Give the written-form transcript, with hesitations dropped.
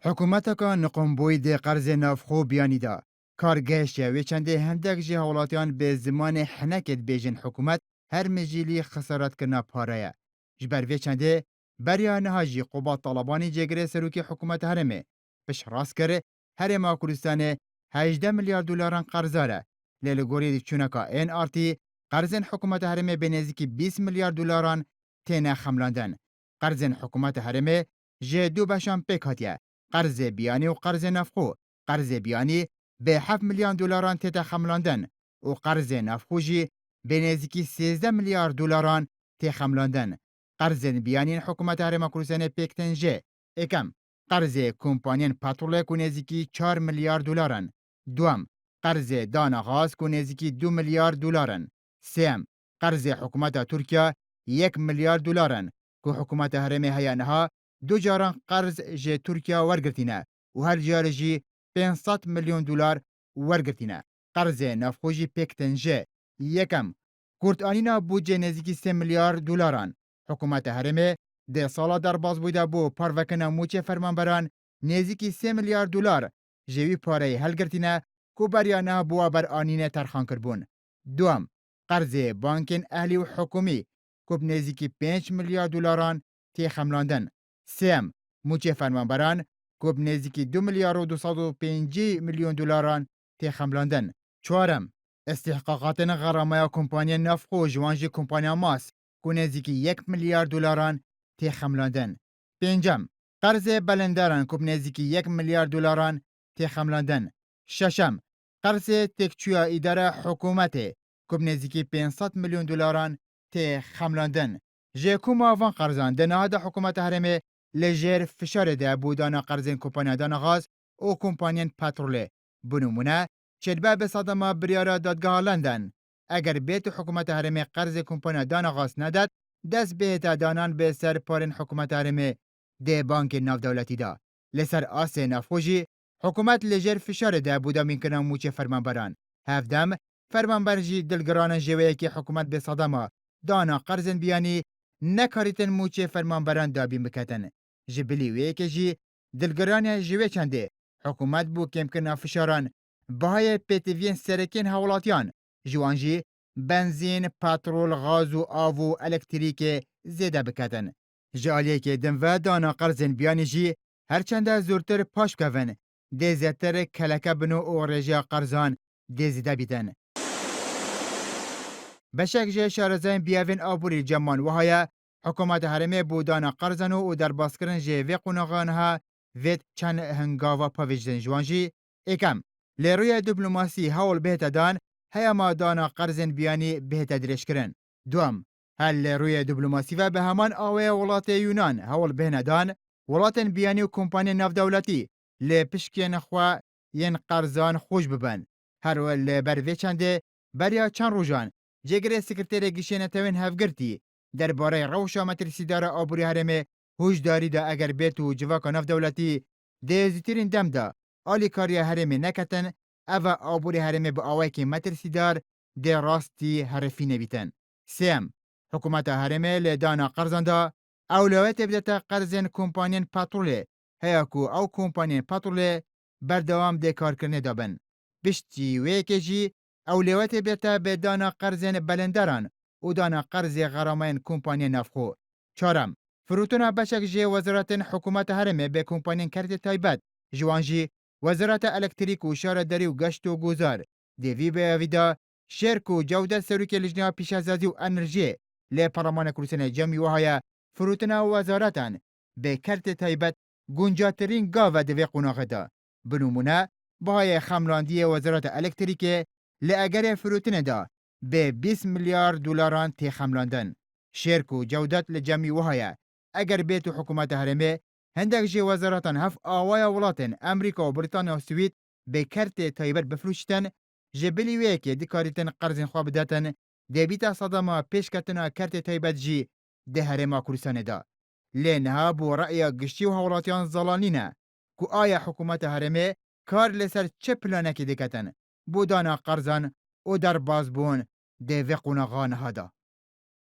حکومت که نقم بوید قرض نافخو بیانی دا. کارگهش و چنده هندک جه حولاتیان به زمان حنکت بیجن حکومت هر مجیلی خسارت کرنا پاره. جبر و چنده بریانه هاجی قوبات طالبانی جگره سروکی حکومت هرمه. پش راست کره هرما کردستان 18 میلیارد دلاران قرضاره. لیلگوری چونکا این آرتی قرضن حکومت هرمه به نزدیکی 20 میلیارد دلاران تینه خملاندن. قرضن حکومت هرمه جه دو بشان پیک هاتیه. قرض بیانی و قرض نفخو. قرض بیانی به 7 میلیون دلاران تیتا خملاندن و قرض نفخوجی به نزدیکی 13 میلیارد دلاران تی خملاندن. قرض بیانی حکومت هرما کروسن پیکتنجه. اکم قرض کمپانین پترول کو نزدیکی 4 میلیارد دلارن. دوم قرض دانا غاز کو نزدیکی 2 میلیارد دلارن. سوم قرض حکومت ترکیه 1 میلیارد دلارن کو حکومت هرمه هیانها دو جاران قرض جه ترکیه ورگرتینه و هر جار جی 500 میلیون دلار ورگرتینه. قرض نفخوجی پیکتنجه. یکم کورتانینا بودجه نزدیکی 3 میلیارد دلاران. حکومت هرمه ده سالا در باز بوده بو پاروکن موچه فرمانبران نزدیکی 3 میلیارد دلار جوی پاره هلگرتینه کو بریانه بوا بر آنینه ترخان کربون. دوم قرض بانکن اهلی و حکومی کو نزدیکی 5 میلیارد دلاران تی خملاندن. سم موچه فرمانبران کوب نزدیکی 2 میلیارد و 205 میلیون دلاران تی خملاندن. چهارم استحقاقات غرامه کمپانی نفخو جوانجی کمپانی ماس کو نزدیکی 1 میلیارد دلاران تی خملاندن. پنجم قرض بلندران کوب نزدیکی 1 میلیارد دلاران تی خملاندن. ششم قرض تکچویا اداره حکومت کوب نزدیکی 500 میلیون دلاران تی خملاندن. جکوما وان قرضان دنهاد حکومت هرمه لجر فشار ده بودانا قرضین کمپانی دانا غاز او کمپانین پتروله. بنمونه چدبه به صدما بریارا دادگاه لندن. اگر بیت حکومت هرمه قرض کمپانی دانا غاز نداد دست بیت دانان به سر پارن حکومت هرمه ده بانک ناف دولتی دا. لسر آسه نافوجی حکومت لجر فشار ده بودا مینکنه موچه فرمانبران. هفدم فرمانبرجی دلگران جوه که حکومت به صدما دانا قرضن بیانی نکاریتن موچه فرمانبران دابی مکتن. جبلی وی که جی دلگرانی جوه چنده حکومت بو کم کنا فشاران بهای پیتوین سرکین حولاتیان جوانجی بنزین، پترول، غاز و آب و الکتریک زیده بکتن. جالیه که دنوه دانا قرضن بیانی جی هرچنده زورتر پاش کون دیزتر کلکه بنو و رجا قرضان دیزیده بیتن. بشک جه شارزین بیاوین آبوری جمان وهایا حکومت هرمه بودانا قرضنو و در باسکرن جه وی قناغانها وید چند هنگاوا پاویجدن جوانجی. اکم لیروی دیپلماسی هول بهت دان هیا ما دانا قرضن بیانی بهت درش کرن. دوم هل لیروی دیپلماسی و به همان آوه ولات یونان هول بهن دان ولاتن بیانی و کمپانی ناف دولتی لی پشکین خوا ین قرضان خوش ببن. هر ول بروی چنده بریا چند روزان جگره سکرتیر گیشن توین هفگرتی درباره روشا مترسیدار آبوری هرمه هوشداری دا اگر بیتو جواکا ناف دولتی دیزیترین دم دا آلی کاری هرمه نکتن اوه آبوری هرمه با آوه که مترسیدار دی راستی حرفی نبیتن. سیم حکومت هرمه لیدانا قرضان دا اولویت بدتا قرضین کمپانین پتروله هیاکو او کمپانین پتروله بردوام دی کار کرنه دابن. بشتی ویکه جی اولویت بیتا به دانا قرضین بلندران و دانا قرض غرامین کمپانی نفخو. چهارم فروتونا بشک جه وزارت حکومت هرمه به کمپانین کرت تایبت جوانجی وزارت الکتریک و شار دری و گشت و گذار دیوی به ویدا شرک و جودت سروک لجنه پیشازازی و انرژی لی پارلمان کروسن جمعی وهای فروتونا وزارتان به کرت تایبت گنجاترین گاو دوی قناغه دا. بنمونه بهای خملاندی وزارت الکتریک لأگر فروتن دا به 20 میلیارد دلاران تی خملاندن. شرک و جودت لجمعی وهایا اگر بیتو حکومت هرمه هندک جه وزارتان هف آوایا ولاتن امریکا و بریتانیا و سوید به کرت تایبت بفروشتن جبلی ویکی دکاریتن قرضین خواب داتن دیبیتا صداما پیشکتنا کرت تایبت جی ده هرما کورسان دا. لینها بو رأی گشتی و حولاتیان زلانینه که آیا حکومت هرمه کار لسر چه پلانکی دکتن بودانا قرضان او در بازبون ده وقونغان هادا.